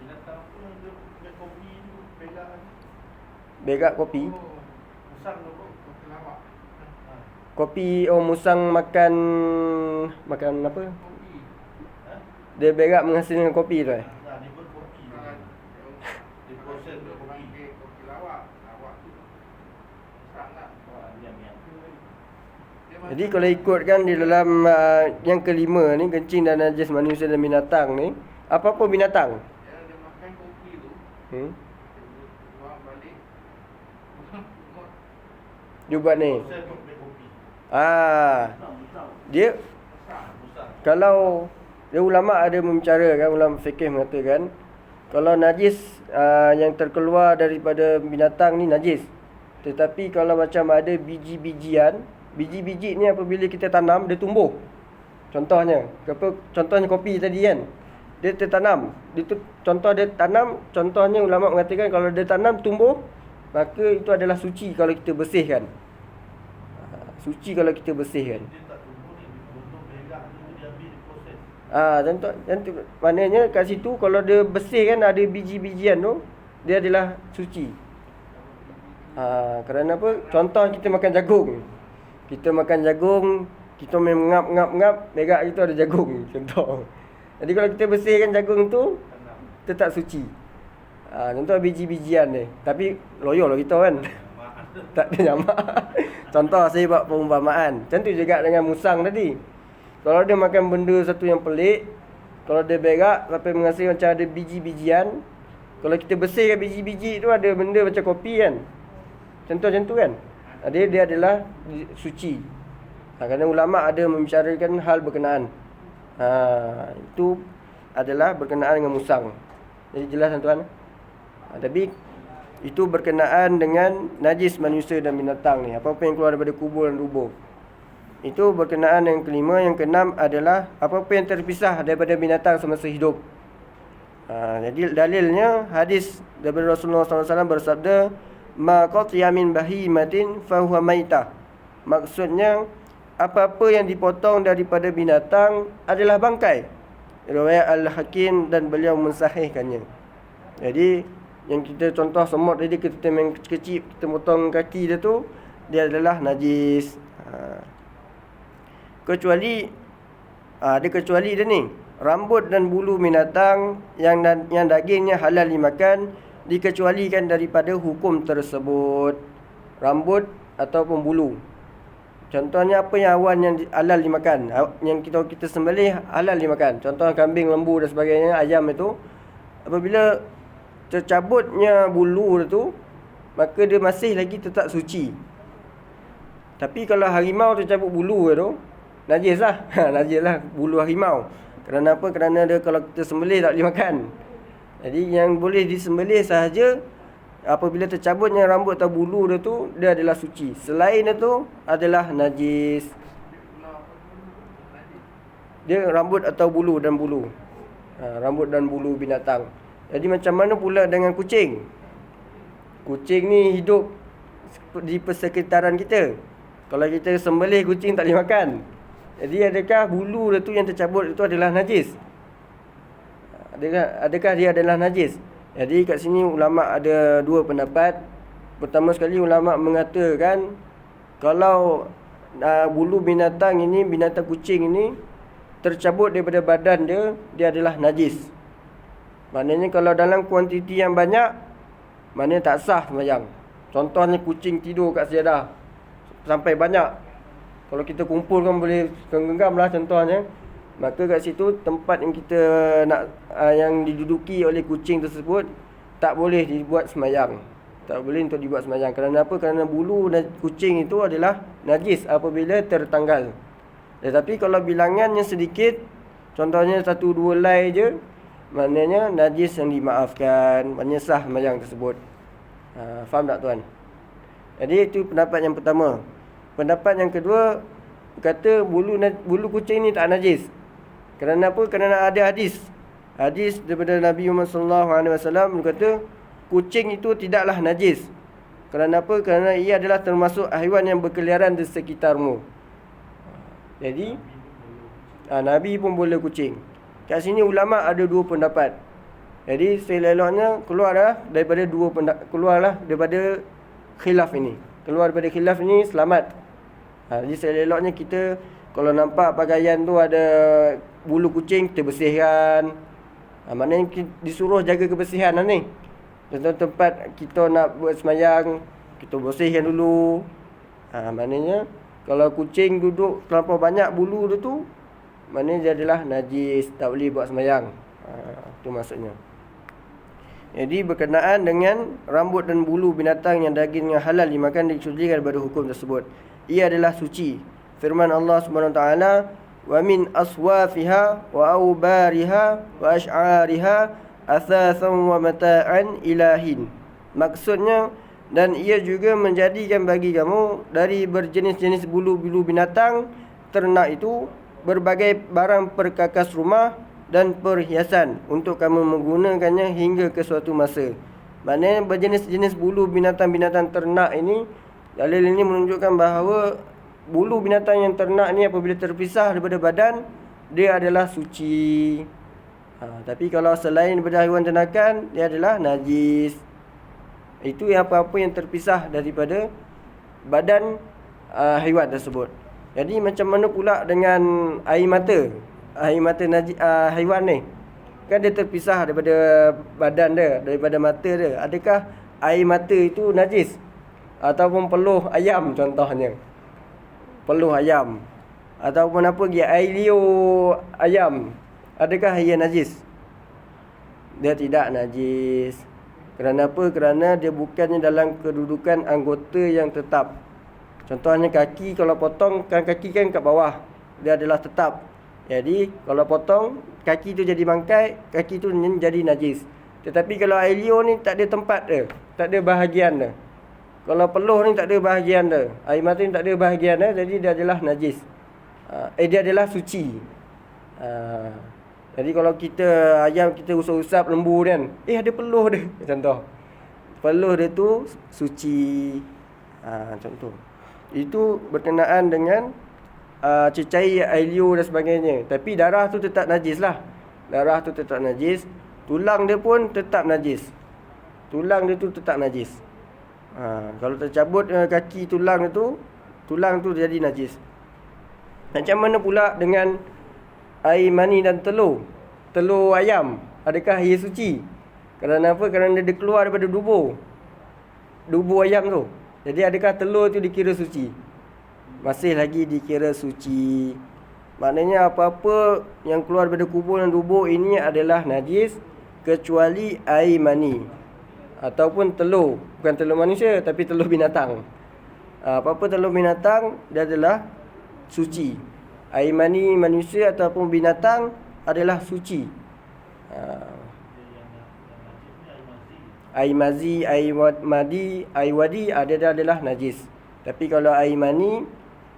binatang apa yang dia punya kopi tu, berak. Berak kopi. Musang tu kopi lawak. Kopi, musang makan apa? Kopi. Dia berak menghasilkan kopi tu Dia berkopi. Dia proses berkopi. Kopi lawak. Lawak tu musang lah. Jadi kalau ikutkan di dalam yang kelima ni, kencing dan najis manusia dan binatang ni, apa-apa binatang. Dia makan kopi tu. Dia buang balik. Dia buat ni. Proses berkopi. Dia Musang. kalau dia ulama ada membicarakan, ulama fikih mengatakan kalau najis yang terkeluar daripada binatang ni najis. Tetapi kalau macam ada biji-bijian, biji-biji ni apabila kita tanam dia tumbuh. Contohnya kopi tadi kan, dia tertanam, contohnya ulama mengatakan kalau dia tanam tumbuh, maka itu adalah suci kalau kita bersihkan. Suci kalau kita bersihkan. Dia tak tumbuh ni, untuk berak tu dia ambil proses. Contoh maknanya kat situ kalau dia bersihkan ada biji-bijian tu, dia adalah suci. Kerana apa? Contoh kita makan jagung. Kita main ngap-ngap, berak itu ada jagung. Contoh. Jadi kalau kita bersihkan jagung tu, tetap suci. Contoh biji-bijian ni. Tapi loyo lah kita kan. Tak ada nyamak. Contoh saya buat perumpamaan. Macam tu juga dengan musang tadi. Kalau dia makan benda satu yang pelik, kalau dia berak sampai menghasilkan macam ada biji-bijian, kalau kita bersihkan biji-biji tu ada benda macam kopi kan. Contoh macam tu kan. Dia adalah suci. Kerana ulama ada membicarakan hal berkenaan. Itu adalah berkenaan dengan musang. Jadi jelas tuan. Tapi itu berkenaan dengan najis manusia dan binatang ni. Apa-apa yang keluar daripada kubur dan lubuk. Itu berkenaan yang kelima. Yang keenam adalah apa-apa yang terpisah daripada binatang semasa hidup. Jadi dalilnya hadis daripada Rasulullah SAW bersabda, ma qatiya min bahimatin fahuwa maitah. Maksudnya apa-apa yang dipotong daripada binatang adalah bangkai. Riwayat Al-Hakim dan beliau mensahihkannya. Jadi yang kita contoh semut tadi, kita main kecil, kita potong kaki dia tu, dia adalah najis. Kecuali ada kecuali dia ni, rambut dan bulu binatang yang dagingnya halal dimakan, dikecualikan daripada hukum tersebut. Rambut ataupun bulu. Contohnya apa yang awan yang halal dimakan, yang kita sembelih halal dimakan. Contoh kambing, lembu dan sebagainya, ayam itu, apabila tercabutnya bulu itu, maka dia masih lagi tetap suci. Tapi kalau harimau tercabut bulu itu, najis lah. Najis lah bulu harimau. Kerana apa? Kerana dia kalau kita sembelih tak boleh makan. Jadi yang boleh disembelih sahaja apabila tercabutnya rambut atau bulu dia tu, dia adalah suci. Selain itu adalah najis. Dia rambut atau bulu dan bulu. rambut dan bulu binatang. Jadi macam mana pula dengan kucing? Kucing ni hidup di persekitaran kita. Kalau kita sembelih kucing tak boleh makan. Jadi adakah bulu dia tu yang tercabut itu adalah najis? Adakah dia adalah najis? Jadi kat sini ulama ada dua pendapat. Pertama sekali ulama mengatakan kalau bulu binatang ini, binatang kucing ini tercabut daripada badan dia, dia adalah najis. Maknanya kalau dalam kuantiti yang banyak, maknanya tak sah sembahyang. Contohnya kucing tidur kat sejadah sampai banyak. Kalau kita kumpulkan boleh genggam lah contohnya. Maka kat situ tempat yang kita nak yang diduduki oleh kucing tersebut tak boleh dibuat sembahyang. Tak boleh untuk dibuat sembahyang. Kerana apa? Kerana bulu kucing itu adalah najis apabila tertanggal. Tetapi kalau bilangannya sedikit, contohnya 1-2 helai je, maknanya najis yang dimaafkan, maknanya sah sembahyang tersebut. Faham tak tuan? Jadi itu pendapat yang pertama. Pendapat yang kedua kata bulu kucing ni tak najis. Kerana apa? Kerana ada hadis daripada Nabi Muhammad SAW kata kucing itu tidaklah najis. Kerana apa? Kerana ia adalah termasuk haiwan yang berkeliaran di sekitarmu. Jadi Nabi pun boleh kucing. Kat sini ulama ada dua pendapat. Jadi seleloknya keluarlah daripada khilaf ini. Keluar daripada khilaf ini selamat. Jadi seleloknya kita kalau nampak pakaian tu ada bulu kucing, kita bersihkan. Maknanya disuruh jaga kebersihan lah ni. Contoh tempat kita nak buat sembahyang, kita bersihkan dulu. Maknanya kalau kucing duduk terlampau banyak bulu dia tu, maknanya dia adalah najis, tak boleh buat sembahyang. Itu maksudnya. Jadi berkenaan dengan rambut dan bulu binatang yang dagingnya halal dimakan, disucikan daripada hukum tersebut. Ia adalah suci. Firman Allah Subhanahu Wa Taala, "Wa min aswafiha wa awbariha wa ash'ariha athathan wa mata'an ilahin." Maksudnya, dan ia juga menjadikan bagi kamu dari berjenis-jenis bulu-bulu binatang ternak itu berbagai barang perkakas rumah dan perhiasan untuk kamu menggunakannya hingga ke suatu masa. Maknanya berjenis-jenis bulu binatang-binatang ternak ini, dalil ini menunjukkan bahawa bulu binatang yang ternak ni apabila terpisah daripada badan, dia adalah suci. Tapi kalau selain daripada haiwan ternakan, dia adalah najis. Itu apa-apa yang terpisah daripada badan haiwan tersebut. Jadi macam mana pula dengan air mata? Air mata haiwan ni kan dia terpisah daripada badan dia, daripada mata dia. Adakah air mata itu najis? Ataupun peluh ayam contohnya, peluh ayam, ataupun apa lagi, air liur ayam, adakah ia najis? Dia tidak najis. Kerana apa? Kerana dia bukannya dalam kedudukan anggota yang tetap. Contohnya kaki, kalau potong kan kaki kan kat bawah, dia adalah tetap. Jadi kalau potong kaki tu jadi bangkai, kaki tu jadi najis. Tetapi kalau air liur ni tak ada tempat dia, tak ada bahagian dia. Kalau peluh ni tak ada bahagian dia, air mata ni tak ada bahagian dia, jadi dia adalah najis. Dia adalah suci. Jadi kalau ayam kita usap-usap lembu kan, ada peluh dia, contoh. Peluh dia tu suci. Contoh. Itu berkenaan dengan cecair air liur dan sebagainya. Tapi darah tu tetap najis lah. Darah tu tetap najis. Tulang dia pun tetap najis. Tulang dia tu tetap najis. Kalau tercabut kaki tulang tu jadi najis. Macam mana pula dengan air mani dan telur? Telur ayam, adakah ia suci? Kerana apa? Kerana dia keluar daripada dubur ayam tu. Jadi adakah telur tu dikira suci? Masih lagi dikira suci. Maknanya apa-apa yang keluar daripada kubur dan dubur ini adalah najis, kecuali air mani ataupun telur. Bukan telur manusia, tapi telur binatang. Apa-apa telur binatang, dia adalah suci. Air mani manusia ataupun binatang adalah suci. Air mazi, air madi, air wadi dia adalah najis. Tapi kalau air mani,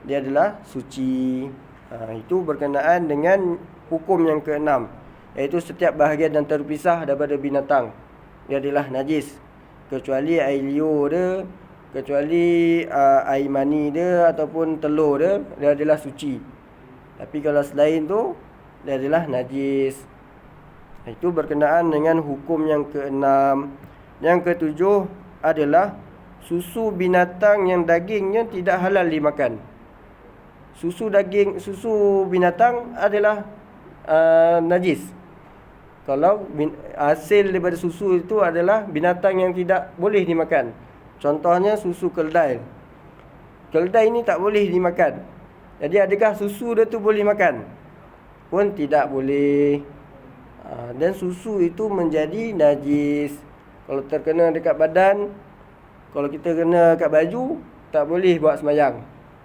dia adalah suci. Itu berkenaan dengan hukum yang keenam. iaitu setiap bahagian yang terpisah daripada binatang, dia adalah najis. Kecuali air liur dia, kecuali air mani dia ataupun telur dia, dia adalah suci. Tapi kalau selain tu, dia adalah najis. Itu berkenaan dengan hukum yang keenam. Yang ketujuh adalah susu binatang yang dagingnya tidak halal dimakan. Susu binatang adalah najis. Kalau hasil daripada susu itu adalah binatang yang tidak boleh dimakan. Contohnya susu keldai. Keldai ini tak boleh dimakan. Jadi adakah susu dia tu boleh makan? Pun tidak boleh. Dan susu itu menjadi najis. Kalau terkena dekat badan, kalau kita kena kat baju, tak boleh buat sembahyang.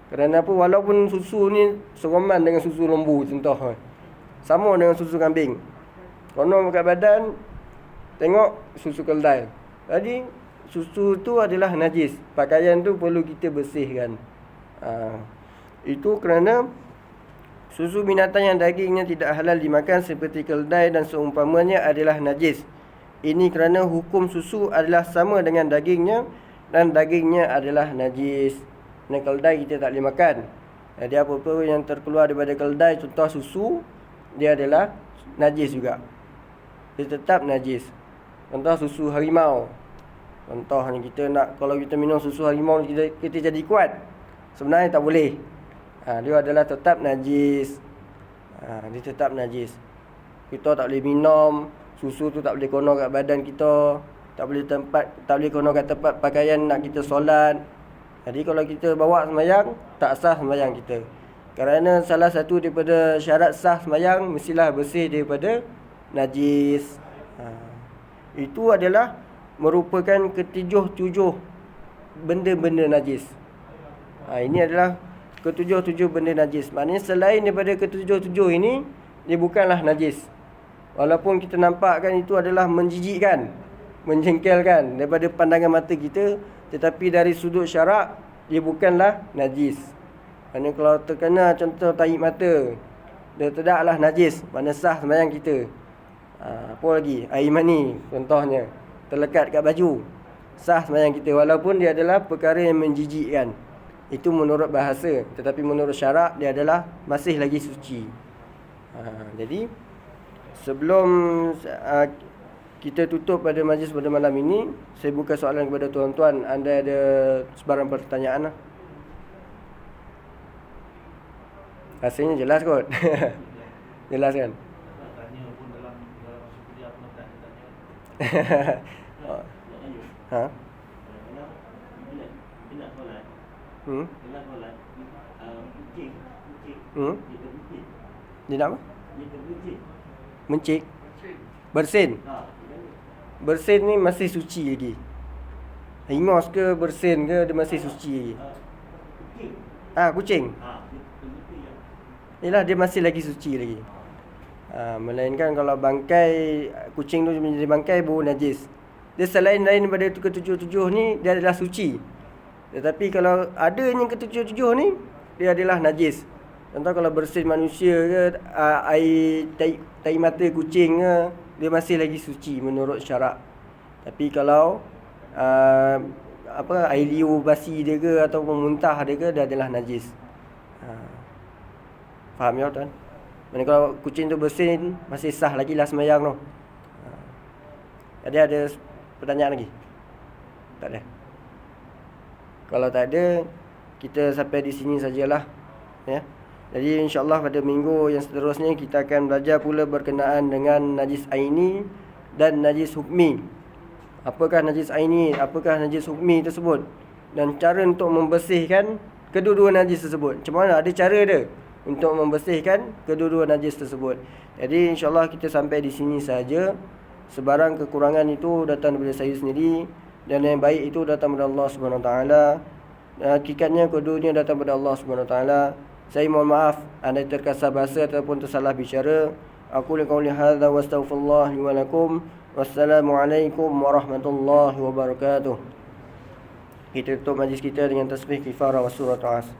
Kerana apa? Walaupun susu ni seroman dengan susu lembu contoh. Sama dengan susu kambing. Konon kat badan, tengok susu keldai. Jadi susu tu adalah najis. Pakaian tu perlu kita bersihkan. Itu kerana susu binatang yang dagingnya tidak halal dimakan seperti keldai dan seumpamanya adalah najis. Ini kerana hukum susu adalah sama dengan dagingnya dan dagingnya adalah najis. Dan keldai kita tak boleh makan. Jadi apa-apa yang terkeluar daripada keldai, contoh susu, dia adalah najis juga. Dia tetap najis. Contoh susu harimau. Contoh ni kita nak, kalau kita minum susu harimau kita jadi kuat. Sebenarnya tak boleh. Dia adalah tetap najis. Dia tetap najis. Kita tak boleh minum susu tu, tak boleh kono kat badan kita, tak boleh kono kat tempat pakaian nak kita solat. Jadi kalau kita bawa sembahyang, tak sah sembahyang kita. Kerana salah satu daripada syarat sah sembahyang mestilah bersih daripada najis. Itu adalah merupakan ketujuh benda-benda najis. Ini adalah ketujuh benda najis. Maknanya selain daripada ketujuh ini, dia bukanlah najis. Walaupun kita nampakkan itu adalah menjijikkan, menjengkelkan daripada pandangan mata kita, tetapi dari sudut syarak, dia bukanlah najis. Maknanya kalau terkena contoh tahi mata, dia tidaklah najis, mana sah sembahyang kita. Apa lagi? Air mani contohnya terlekat kat baju, sah sembahyang kita walaupun dia adalah perkara yang menjijikkan. Itu menurut bahasa, tetapi menurut syarak dia adalah masih lagi suci. Jadi sebelum kita tutup pada majlis pada malam ini, saya buka soalan kepada tuan-tuan. Anda ada sebarang pertanyaan? Rasanya jelas kot. Jelas kan? Dia nak apa? Mencik. Bersin. Bersin ni masih suci lagi. Hingos ke bersin ke, dia masih suci lagi. Kucing. Yelah, dia masih lagi suci lagi. Melainkan kalau bangkai kucing tu menjadi bangkai, baru najis. Dia selain daripada ketujuh-tujuh ni, dia adalah suci. Tetapi kalau adanya ketujuh-tujuh ni, dia adalah najis. Contoh kalau bersin manusia ke, air tai mata kucing ke, dia masih lagi suci menurut syarak. Tapi kalau air liur basi dia ke ataupun muntah dia ke, dia adalah najis. Faham ya tuan? Maksudnya kalau kucing tu bersin, masih sah lagi lah sembahyang tu. Jadi ada pertanyaan lagi? Tak ada. Kalau tak ada, kita sampai di sini sajalah, ya. Jadi insya-Allah pada minggu yang seterusnya kita akan belajar pula berkenaan dengan najis aini dan najis hukmi. Apakah najis aini, apakah najis hukmi tersebut, dan cara untuk membersihkan kedua-dua najis tersebut. Macam mana? Ada cara dia untuk membersihkan kedua-dua najis tersebut. Jadi insya-Allah kita sampai di sini saja. Sebarang kekurangan itu datang daripada saya sendiri, dan yang baik itu datang daripada Allah Subhanahu Wa Taala. Hakikatnya keduanya datang daripada Allah Subhanahu Wa Taala. Saya mohon maaf anda terkasar bahasa ataupun tersalah bicara. Aku qauli hadza wa astaghfirullah li wa lakum. Wassalamualaikum warahmatullahi wabarakatuh. Kita tutup majlis kita dengan tasbih kifarah wa surah As.